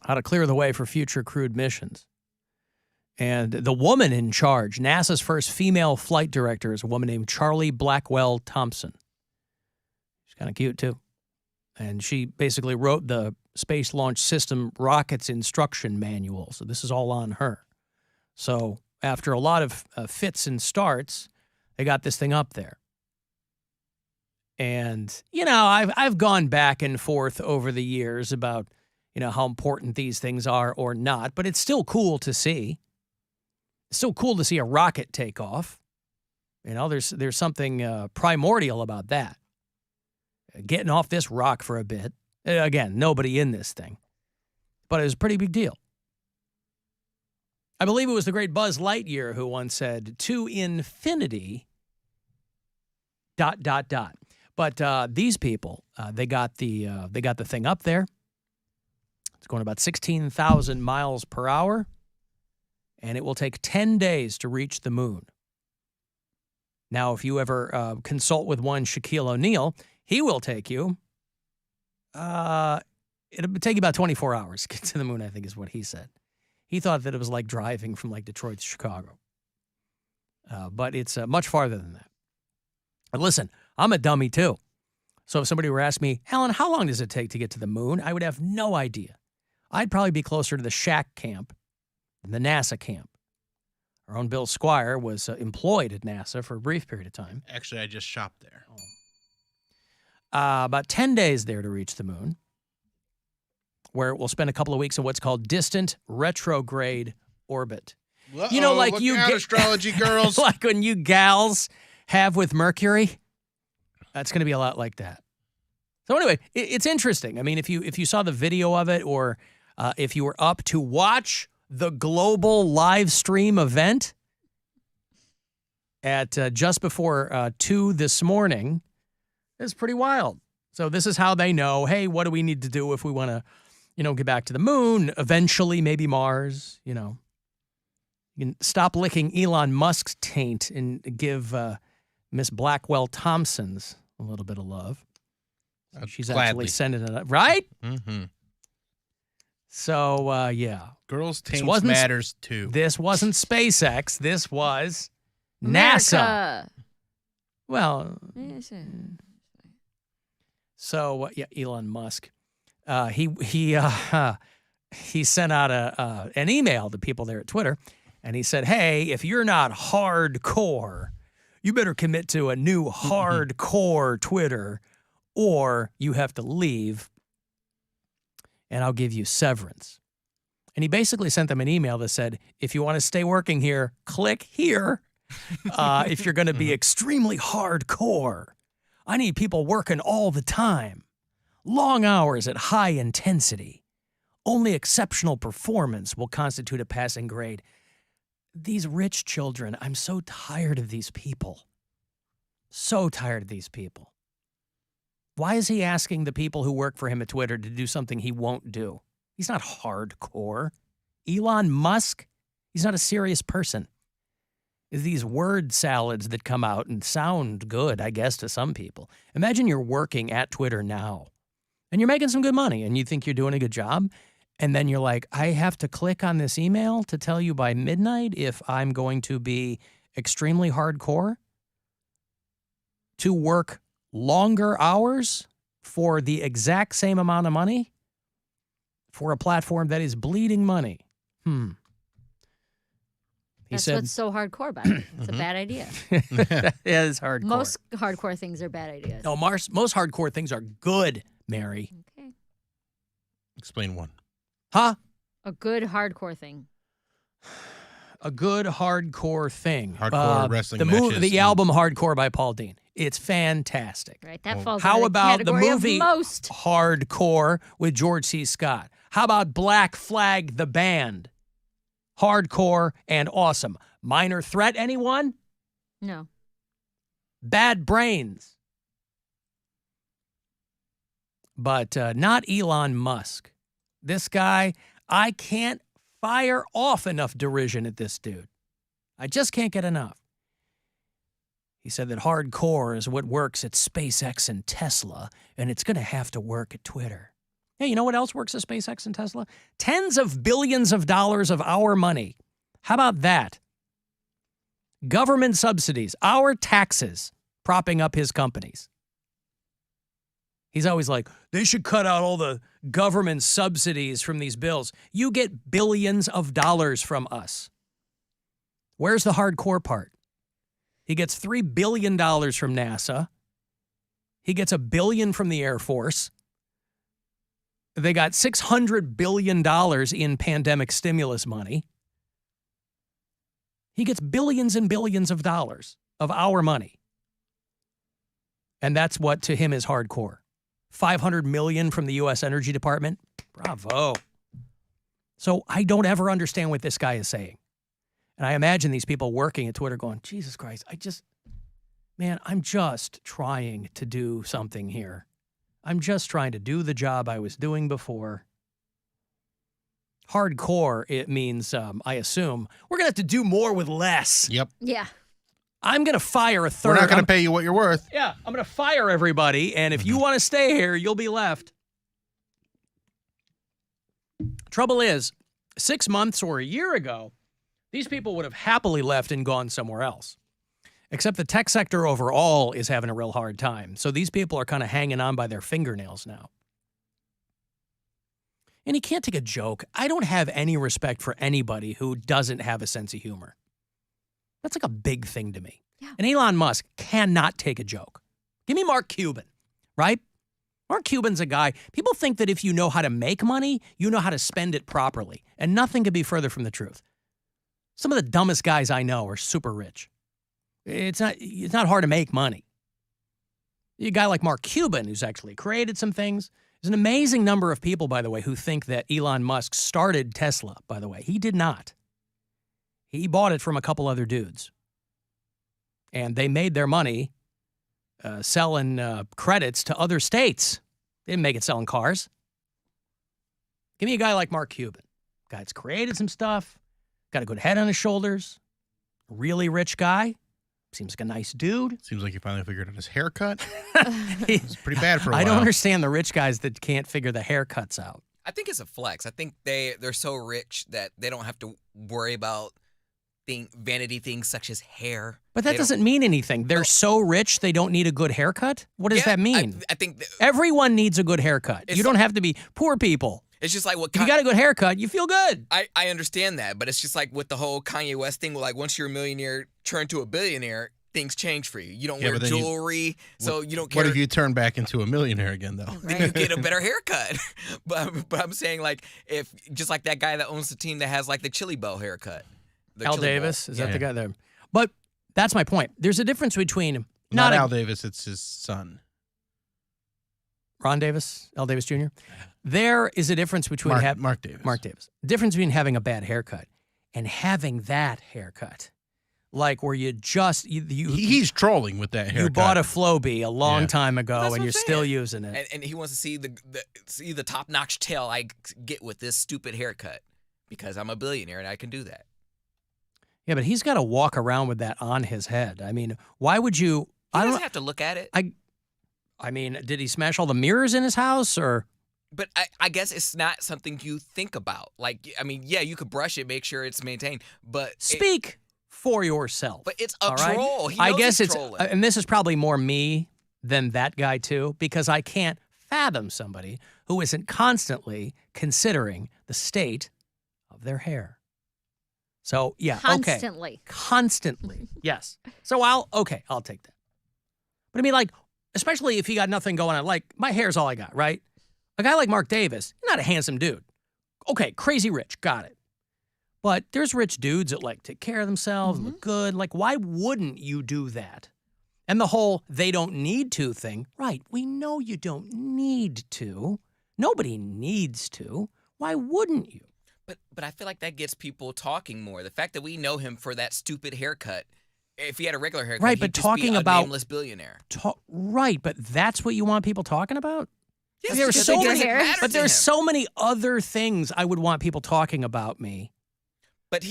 how to clear the way for future crewed missions. And the woman in charge, NASA's first female flight director, is a woman named Charlie Blackwell Thompson. She's kind of cute, too. And she basically wrote the Space Launch System rockets instruction manual. So this is all on her. So after a lot of fits and starts, they got this thing up there. And, you know, I've gone back and forth over the years about, you know, how important these things are or not, but it's still cool to see. It's still cool to see a rocket take off. You know, there's something primordial about that. Getting off this rock for a bit. Again, nobody in this thing. But it was a pretty big deal. I believe it was the great Buzz Lightyear who once said, to infinity, ... But these people, they got the thing up there. It's going about 16,000 miles per hour. And it will take 10 days to reach the moon. Now, if you ever consult with one Shaquille O'Neal, he will take you. It'll take you about 24 hours to get to the moon, I think is what he said. He thought that it was like driving from like Detroit to Chicago. But it's much farther than that. But listen, I'm a dummy too. So if somebody were asking me, Alan, how long does it take to get to the moon? I would have no idea. I'd probably be closer to the Shack camp than the NASA camp. Our own Bill Squire was employed at NASA for a brief period of time. Actually, I just shopped there. About 10 days there to reach the moon, where we'll spend a couple of weeks in what's called distant retrograde orbit. Uh-oh, you know, like look you out, astrology girls. like when you gals have with Mercury. It's going to be a lot like that. So anyway, it's interesting. I mean, if you saw the video of it, or if you were up to watch the global live stream event at just before 2 this morning, it's pretty wild. So this is how they know, hey, what do we need to do if we want to, you know, get back to the moon, eventually maybe Mars, you know. You can stop licking Elon Musk's taint and give Miss Blackwell Thompson's a little bit of love. She's actually sending it up, right? Mm-hmm. So, yeah. Girls' taints matters, too. This wasn't SpaceX. This was America. NASA. Well, Yes, sir. so, yeah, Elon Musk. He sent out an email to people there at Twitter, and he said, hey, if you're not hardcore, you better commit to a new hardcore Twitter, or you have to leave, and I'll give you severance. And he basically sent them an email that said, if you want to stay working here, click here. If you're going to be extremely hardcore, I need people working all the time. Long hours at high intensity. Only exceptional performance will constitute a passing grade. These rich children, I'm so tired of these people. So tired of these people. Why is he asking the people who work for him at Twitter to do something he won't do? He's not hardcore. Elon Musk, he's not a serious person. It's these word salads that come out and sound good, I guess, to some people. Imagine you're working at Twitter now, and you're making some good money, and you think you're doing a good job, and then you're like, I have to click on this email to tell you by midnight if I'm going to be extremely hardcore, to work longer hours for the exact same amount of money for a platform that is bleeding money. That's what's so hardcore about it. It's a bad idea. It is hardcore. Most hardcore things are bad ideas. No, most hardcore things are good, Mary. Okay. Explain one. Huh? A good hardcore thing. A good hardcore thing. Hardcore wrestling matches. The album Hardcore by Paul Dean. It's fantastic. Right, that falls How in the about the category movie of most. Hardcore with George C. Scott? How about Black Flag the band? Hardcore and awesome. Minor Threat, anyone? No. Bad Brains. But not Elon Musk. This guy, I can't fire off enough derision at this dude. I just can't get enough. He said that hardcore is what works at SpaceX and Tesla, and it's going to have to work at Twitter. Hey, you know what else works at SpaceX and Tesla? Tens of billions of dollars of our money. How about that? Government subsidies, our taxes propping up his companies. He's always like, they should cut out all the government subsidies from these bills. You get billions of dollars from us. Where's the hardcore part? He gets $3 billion from NASA. He gets $1 billion from the Air Force. They got $600 billion in pandemic stimulus money. He gets billions and billions of dollars of our money. And that's what to him is hardcore. $500 million from the U.S. Energy Department. Bravo. So I don't ever understand what this guy is saying. And I imagine these people working at Twitter going, Jesus Christ, I'm just trying to do something here. I'm just trying to do the job I was doing before. Hardcore, it means, I assume, we're going to have to do more with less. Yep. Yeah. I'm going to fire a third. We're not going to pay you what you're worth. Yeah, I'm going to fire everybody, and if you want to stay here, you'll be left. Trouble is, 6 months or a year ago, these people would have happily left and gone somewhere else. Except the tech sector overall is having a real hard time. So these people are kind of hanging on by their fingernails now. And he can't take a joke. I don't have any respect for anybody who doesn't have a sense of humor. That's like a big thing to me. Yeah. And Elon Musk cannot take a joke. Give me Mark Cuban, right? Mark Cuban's a guy, people think that if you know how to make money, you know how to spend it properly. And nothing could be further from the truth. Some of the dumbest guys I know are super rich. It's not hard to make money. A guy like Mark Cuban, who's actually created some things. There's an amazing number of people, by the way, who think that Elon Musk started Tesla, by the way. He did not. He bought it from a couple other dudes. And they made their money selling credits to other states. They didn't make it selling cars. Give me a guy like Mark Cuban. Guy that's created some stuff, got a good head on his shoulders, really rich guy. Seems like a nice dude. Seems like you finally figured out his haircut. It's pretty bad for a while. I don't understand the rich guys that can't figure the haircuts out. I think it's a flex. I think they're so rich that they don't have to worry about vanity things such as hair. But that doesn't mean anything. They're so rich they don't need a good haircut? What does that mean? I think everyone needs a good haircut. You don't have to be poor people. It's just like what if you got a good haircut, you feel good. I understand that, but it's just like with the whole Kanye West thing, like once you're a millionaire, turn to a billionaire, things change for you. You don't wear jewelry, so you don't care. What if you turn back into a millionaire again, though? Then you get a better haircut. But I'm saying, like, if just like that guy that owns the team that has like the Chili Bell haircut. Al Davis, is that the guy there? But that's my point. There's a difference between not Al Davis, it's his son. Ron Davis, Al Davis Jr. There is a difference between Mark Davis. Mark Davis. The difference between having a bad haircut and having that haircut. Like where you just he's trolling with that haircut. You bought a Flowbee a long time ago and you're still using it. And he wants to see the top-notch tail I get with this stupid haircut because I'm a billionaire and I can do that. Yeah, but he's got to walk around with that on his head. I mean, why would you? He doesn't have to look at it. I mean, did he smash all the mirrors in his house or? But I guess it's not something you think about. Like, I mean, yeah, you could brush it, make sure it's maintained, but speak for yourself. But it's a troll. I guess it's trolling. And this is probably more me than that guy too, because I can't fathom somebody who isn't constantly considering the state of their hair. So, yeah, Constantly. Constantly, yes. So I'll take that. But I mean, like, especially if you got nothing going on, like, my hair's all I got, right? A guy like Mark Davis, not a handsome dude. Okay, crazy rich, got it. But there's rich dudes that, like, take care of themselves, look good. Like, why wouldn't you do that? And the whole they don't need to thing, right, we know you don't need to. Nobody needs to. Why wouldn't you? But I feel like that gets people talking more. The fact that we know him for that stupid haircut. If he had a regular haircut, right, but he'd talking just be about a nameless billionaire. Right, but that's what you want people talking about? Yes, there's so many, but there's so many other things I would want people talking about me. But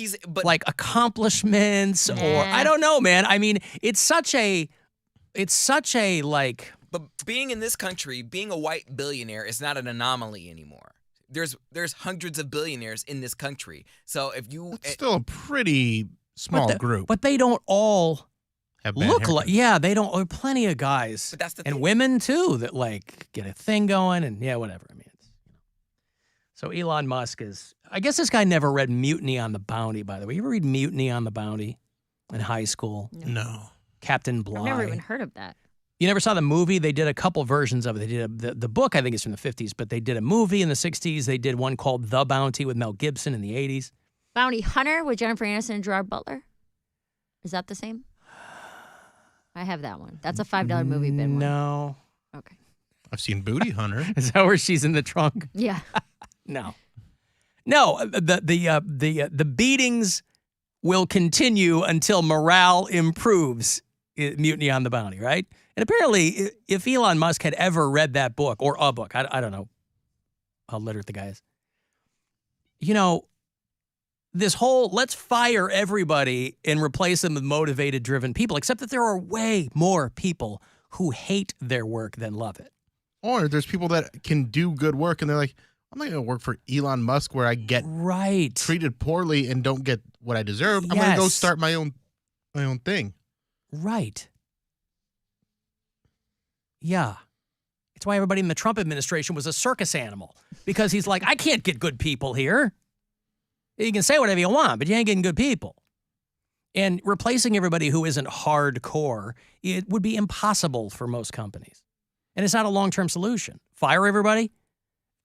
like accomplishments or I don't know, man. I mean, it's such a like But being in this country, being a white billionaire is not an anomaly anymore. There's hundreds of billionaires in this country. So if you... It's still a pretty small group. But they don't all look like... haircuts. Yeah, they don't... There are plenty of guys. But that's the and thing. women, too, that, like, get a thing going and, yeah, whatever. I mean, it's... So Elon Musk is... I guess this guy never read Mutiny on the Bounty, by the way. You ever read Mutiny on the Bounty in high school? No. Captain Bligh. I've never even heard of that. You never saw the movie? They did a couple versions of it. They did the book, I think, is from the 50s, but they did a movie in the 60s. They did one called The Bounty with Mel Gibson in the 80s. Bounty Hunter with Jennifer Aniston and Gerard Butler. Is that the same? I have that one. That's a $5 movie bin one. No. Okay. I've seen Booty Hunter. Is that where she's in the trunk? Yeah. No. No, the beatings will continue until morale improves. Mutiny on the Bounty, right? And apparently, if Elon Musk had ever read that book, or a book, I don't know how literate the guy is, you know, this whole let's fire everybody and replace them with motivated, driven people, except that there are way more people who hate their work than love it. Or there's people that can do good work and they're like, I'm not going to work for Elon Musk where I get treated poorly and don't get what I deserve. I'm going to go start my own thing. Right. Yeah. It's why everybody in the Trump administration was a circus animal. Because he's like, I can't get good people here. You can say whatever you want, but you ain't getting good people. And replacing everybody who isn't hardcore, it would be impossible for most companies. And it's not a long-term solution. Fire everybody?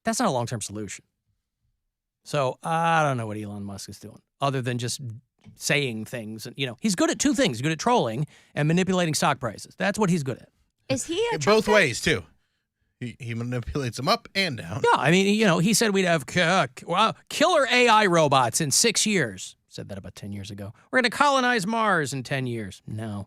That's not a long-term solution. So I don't know what Elon Musk is doing, other than just saying things. And, you know, he's good at two things. He's good at trolling and manipulating stock prices. That's what he's good at. Is he a both ways, too. He manipulates them up and down. Yeah, I mean, you know, he said we'd have killer AI robots in 6 years. Said that about 10 years ago. We're going to colonize Mars in 10 years. No.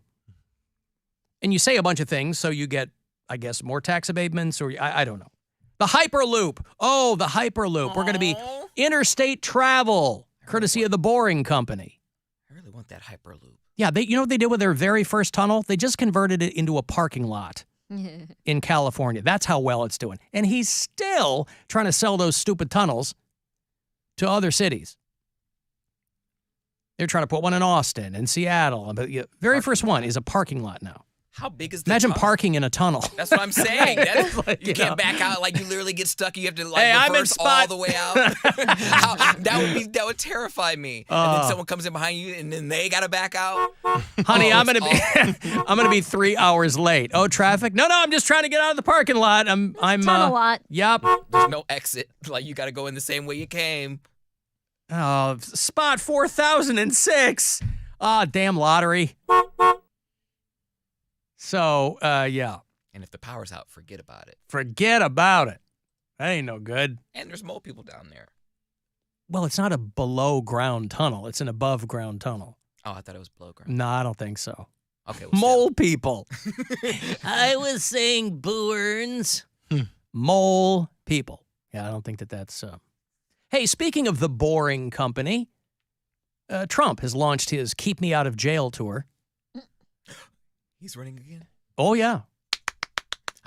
And you say a bunch of things, so you get, I guess, more tax abatements, or I don't know. The Hyperloop. Oh, the Hyperloop. We're going to be interstate travel, courtesy of the Boring Company. I really want that Hyperloop. Yeah, you know what they did with their very first tunnel? They just converted it into a parking lot in California. That's how well it's doing. And he's still trying to sell those stupid tunnels to other cities. They're trying to put one in Austin and Seattle. But the very first one is a parking lot now. How big is the Imagine tunnel? Parking in a tunnel. That's what I'm saying. Like, you can't back out. Like, you literally get stuck. You have to, like, I'm in reverse all the way out. That would terrify me. And then someone comes in behind you, and then they got to back out. Honey, I'm gonna be 3 hours late. Oh, traffic? No, I'm just trying to get out of the parking lot. I'm tunnel lot. Yep. There's no exit. Like, you got to go in the same way you came. Oh, spot 4006. Damn lottery. So, yeah. And if the power's out, forget about it. Forget about it. That ain't no good. And there's mole people down there. Well, it's not a below-ground tunnel. It's an above-ground tunnel. Oh, I thought it was below ground. No, I don't think so. Okay. Mole people. I was saying Boorns. Mole people. Yeah, I don't think that's... Hey, speaking of the Boring Company, Trump has launched his Keep Me Out of Jail tour. He's running again? Oh, yeah.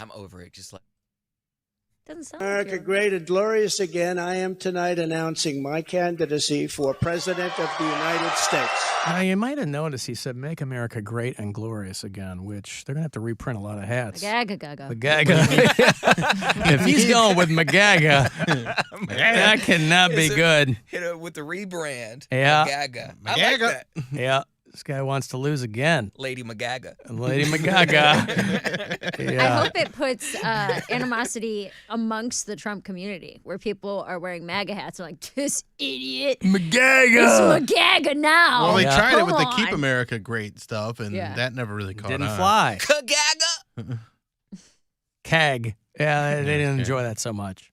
I'm over it. Just like... Doesn't sound America like great and glorious again. I am tonight announcing my candidacy for President of the United States. Now, you might have noticed he said, make America great and glorious again, which they're going to have to reprint a lot of hats. Magaga. Magaga. If he's going with Magaga, that cannot be good. Hit it with the rebrand. Yeah. Magaga. I like that. Yeah. This guy wants to lose again. Lady Magaga. Lady Magaga. Yeah. I hope it puts animosity amongst the Trump community, where people are wearing MAGA hats and like, this idiot. Magaga. It's Magaga now. Well, they tried it Come with the on. Keep America Great stuff, and Yeah. that never really caught Didn't on. fly. Kagaga. CAG. Yeah, they didn't enjoy that so much.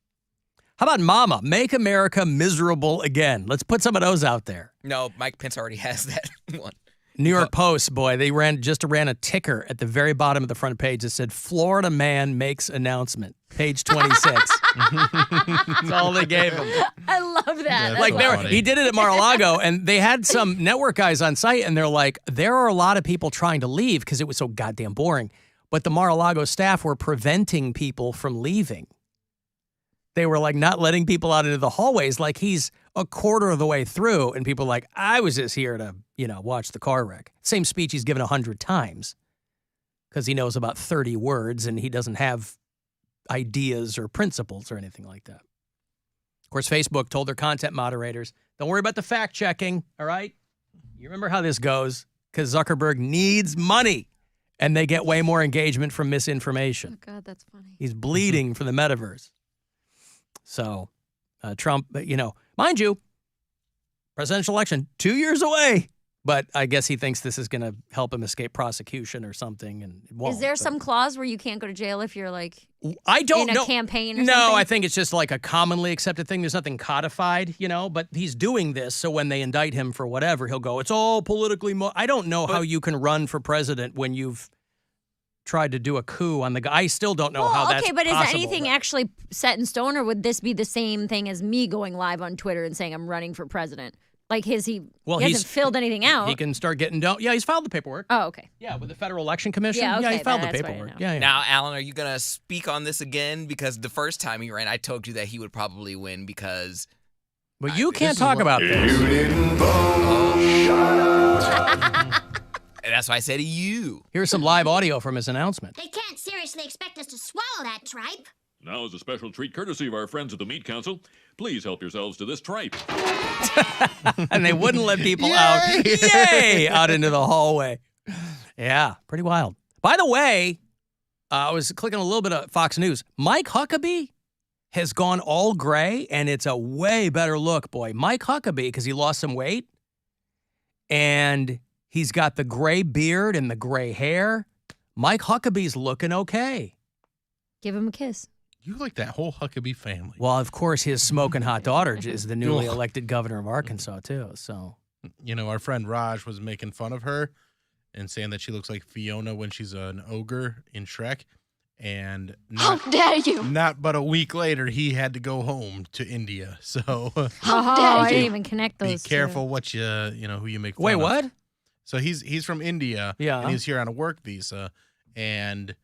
How about Mama? Make America miserable again. Let's put some of those out there. No, Mike Pence already has that one. New York Post, boy, they just ran a ticker at the very bottom of the front page that said, Florida man makes announcement. Page 26. That's all they gave him. I love that. That's Like so funny. he did it at Mar-a-Lago, and they had some network guys on site, and they're like, there are a lot of people trying to leave because it was so goddamn boring. but the Mar-a-Lago staff were preventing people from leaving. They were like not letting people out into the hallways, like he's a quarter of the way through, and people are like, I was just here to, watch the car wreck. Same speech he's given 100 times because he knows about 30 words and he doesn't have ideas or principles or anything like that. Of course, Facebook told their content moderators, don't worry about the fact checking, all right? You remember how this goes, because Zuckerberg needs money, and they get way more engagement from misinformation. Oh, God, that's funny. He's bleeding for the metaverse. So Trump, mind you, presidential election 2 years away. But I guess he thinks this is going to help him escape prosecution or something. And it won't, is there some clause where you can't go to jail if you're like I don't in know. a campaign or no, something? I think it's just like a commonly accepted thing. There's nothing codified, but he's doing this. So when they indict him for whatever, he'll go, it's all politically. I don't know how you can run for president when you've tried to do a coup on the guy. I still don't know how that's okay, but possible. is anything actually set in stone, or would this be the same thing as me going live on Twitter and saying I'm running for president? Like he hasn't filled anything out. He can start getting done. Yeah, he's filed the paperwork. Oh, okay. Yeah, with the Federal Election Commission. Yeah, okay, he filed the that's what I paperwork. know. Yeah. Now, Alan, are you going to speak on this again? Because the first time he ran, I told you that he would probably win because... But you can't talk about this. You didn't vote. Shut up. And that's why I said you. Here's some live audio from his announcement. They can't seriously expect us to swallow that tripe. Now, as a special treat courtesy of our friends at the Meat Council, please help yourselves to this tripe. And they wouldn't let people out. Yay! Out into the hallway. Yeah, pretty wild. By the way, I was clicking a little bit of Fox News. Mike Huckabee has gone all gray, and it's a way better look, boy. Mike Huckabee, because he lost some weight, and he's got the gray beard and the gray hair. Mike Huckabee's looking okay. Give him a kiss. You like that whole Huckabee family. Well, of course, his smoking hot daughter is the newly elected governor of Arkansas, too. So, our friend Raj was making fun of her and saying that she looks like Fiona when she's an ogre in Shrek. And How dare you? Not but a week later, he had to go home to India. So, I didn't even connect those. Be careful what who you make fun wait, of. what? So he's from India. Yeah. And he's here on a work visa, and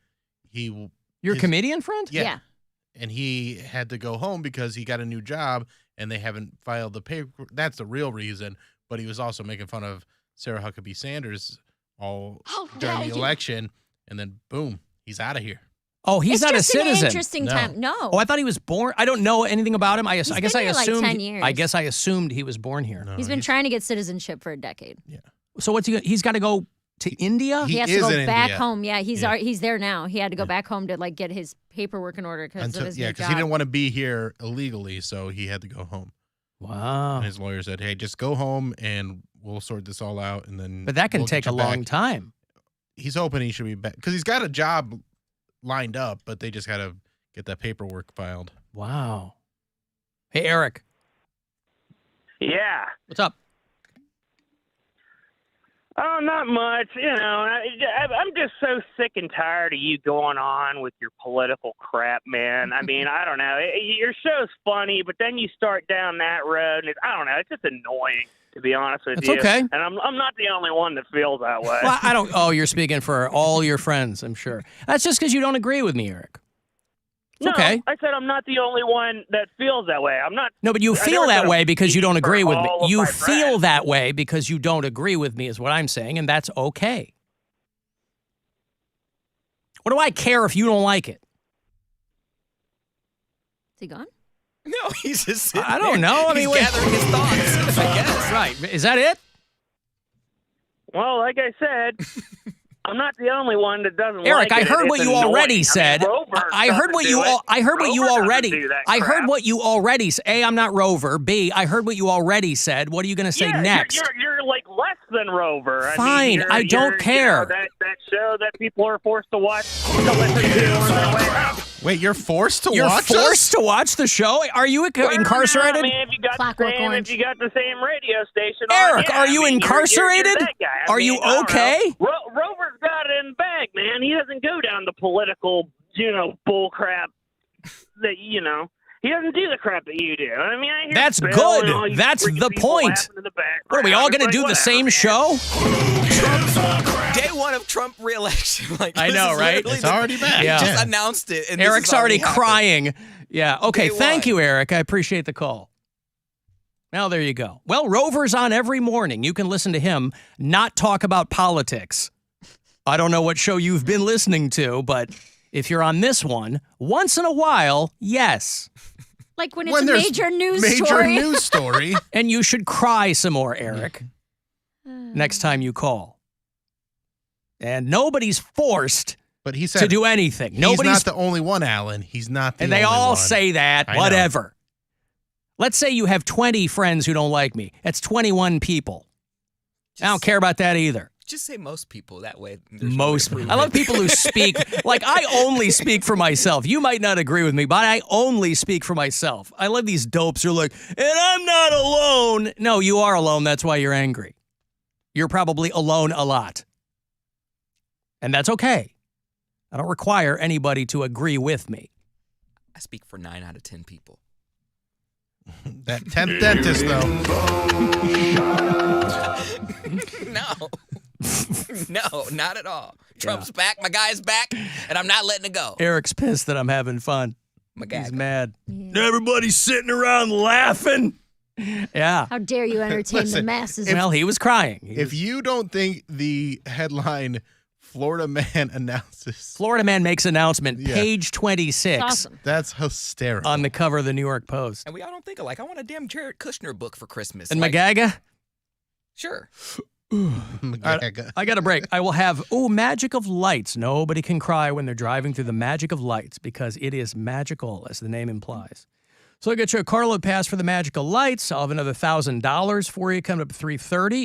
Your comedian friend? Yeah. And he had to go home because he got a new job and they haven't filed the paper. That's the real reason. But he was also making fun of Sarah Huckabee Sanders all during the election. And then, boom, he's out of here. Oh, he's not a citizen. It's just an interesting time. No. Oh, I thought he was born. I don't know anything about him. I guess I been here like assumed. 10 years. I guess I assumed he was born here. No, he's been trying to get citizenship for a decade. Yeah. So what's he? He's got to go to India. He has is to go in back India. home. Yeah, he's there now. He had to go back home to get his paperwork in order because of his new because job. he didn't want to be here illegally, so he had to go home. Wow. And his lawyer said, "Hey, just go home and we'll sort this all out." And then, But that can we'll take get a you long back. time. He's hoping he should be back because he's got a job lined up, but they just got to get that paperwork filed. Wow. Hey, Eric. Yeah. What's up? Oh, not much. I'm just so sick and tired of you going on with your political crap, man. I mean, I don't know. Your show's funny, but then you start down that road, and I don't know. It's just annoying, to be honest with you. It's okay. And I'm not the only one that feels that way. Well, I don't. Oh, you're speaking for all your friends, I'm sure. That's just because you don't agree with me, Eric. It's No, okay. I said I'm not the only one that feels that way. I'm not. No, but you I feel never that said way I'm because you don't speaking agree for with me. all of You my feel friends. that way because you don't agree with me is what I'm saying, and that's okay. What do I care if you don't like it? Is he gone? No, he's just sitting I don't know. I He's mean, wait. gathering his thoughts, I guess. Right. Is that it? Well, like I said, I'm not the only one that doesn't Eric, like I it. heard what It's you already annoying. said. I mean, Rover I heard doesn't what you do it. all. I heard what you Rover doesn't already. do that I heard crap. what you already. A, I'm not Rover. B, I heard what you already said. What are you going to say Yeah, next? You're like less than Rover. Fine, I mean, I don't care. That show that people are forced to watch, to listen to on their way home. Wait, you're forced to You're watch forced to watch the show? Are you incarcerated? Well, no, I mean, if you got the same radio station on, Eric, yeah, are you I mean, incarcerated? You're that guy. I Are mean, you I don't okay? know. Rover's got it in the bag, man. He doesn't go down the political, bull crap that, he doesn't do the crap that you do. I mean, I hear That's Bill good. and all you That's freaking the people point. laughing in the background. What, are we all It's going to like, do the whatever, same man. show? Day one of of Trump re-election. Like, I this know, is right? literally It's already back. Yeah. He just announced it. And this Eric's has already happened. crying. Yeah. Okay. Day Thank one. you, Eric. I appreciate the call. Now, there you go. Well, Rover's on every morning. You can listen to him not talk about politics. I don't know what show you've been listening to, but if you're on this one, once in a while, yes. Like when it's When a there's major news Major story. news story. And you should cry some more, Eric, next time you call. And nobody's forced But he said to do anything. he's Nobody's not the only one, Alan. He's not the And only they all one. say that, I know. whatever. Let's say you have 20 friends who don't like me. That's 21 people. I don't care about that either. Just say most people. That way. there's no way to Most. prove I love it. people who speak. Like, I only speak for myself. You might not agree with me, but I only speak for myself. I love these dopes who are like, and I'm not alone. No, you are alone. That's why you're angry. You're probably alone a lot. And that's okay. I don't require anybody to agree with me. I speak for 9 out of 10 people. That 10th dentist, though. No. No, not at all. Trump's back. My guy's back. And I'm not letting it go. Eric's pissed that I'm having fun. My guy. He's mad. Yeah. Everybody's sitting around laughing. Yeah. How dare you entertain the Listen, masses? Well, he was crying. If you don't think the headline Florida man announces, Florida man makes announcement, Yeah. page 26 It's awesome. that's hysterical. on the cover of the New York Post. And we all don't think alike. I want a damn Jared Kushner book for Christmas. And Like, Magaga, Sure. McGregor. I got a break. I will have, Magic of Lights. Nobody can cry when they're driving through the Magic of Lights because it is magical, as the name implies. So I got you a carload pass for the Magical Lights. I'll have another $1,000 for you coming up at 3:30.